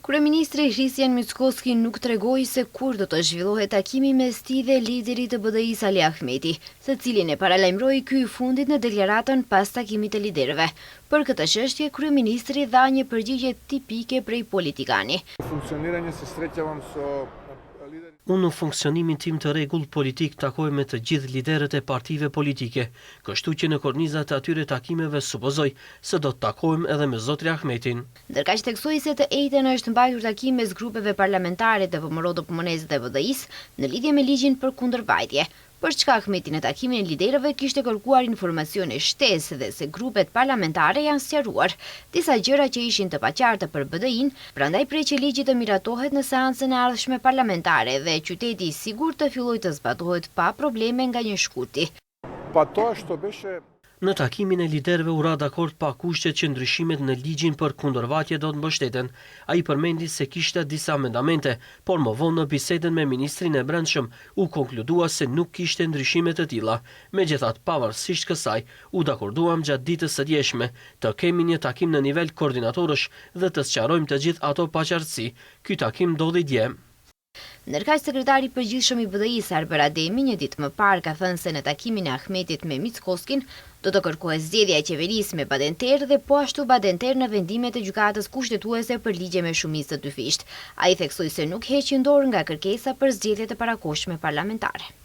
Kryeministri Hristijan Mickoski nuk tregoi se kur do të zhvillohet takimi mes tij dhe liderit të BDI-s Ali Ahmeti, se cilin e paralajmëroi ky i fundit në deklaratën pas takimit të liderëve. Për këtë çështje, kryeministri dha një përgjigje tipike prej politikani. Unë në funksionimin tim të rregull politik takoj me të gjithë liderët e partive politike, kështu që në kornizat e atyre takimeve supozoj se do të takojmë edhe me zotrin Ahmetin. Ndërkaq theksoi se të njëjtën është mbajtur takim mes grupeve parlamentare të VMRO-PS dhe BDI-s në lidhje me ligjin për kundërvajtje. Për çka Ahmeti në takimin e liderëve kishte kërkuar informacione shtesë dhe se grupet parlamentare janë sqaruar disa gjëra që ishin të paqarta për BDI-n, prandaj prej që ligji të miratohet në seancën e ardhshme parlamentare dhe qyteti i sigurt të fillojë të zbatohet pa probleme nga një shkurti. Në takimin e liderëve u ra dakord pa kushte që ndryshimet në ligjin për kundërvajtje do të mbështeten. Ai përmendi se kishte disa amendamente, por më vonë në bisedën me ministrin e Brendshëm u konkludua se nuk kishte ndryshime të tilla. Megjithatë, pavarësisht kësaj, u dakorduam gjatë ditës së djeshme të kemi një takim në nivel koordinatorësh dhe të sqarojmë të gjithë ato paqartësi. Ky takim ndodhi dje. Ndërkaq sekretari i përgjithshëm i BDI-s Arber Ademi një ditë më parë ka thënë se në takimin e Ahmetit me Mickoskin do të kërkohet zgjedhja e qeverisë me badenterë dhe po ashtu badenterë në vendimet e gjykatës kushtetuese për ligje me shumicë të dyfisht. Ai theksoi se nuk heqin dorë nga kërkesa për zgjedhjet e parakohshme parlamentare.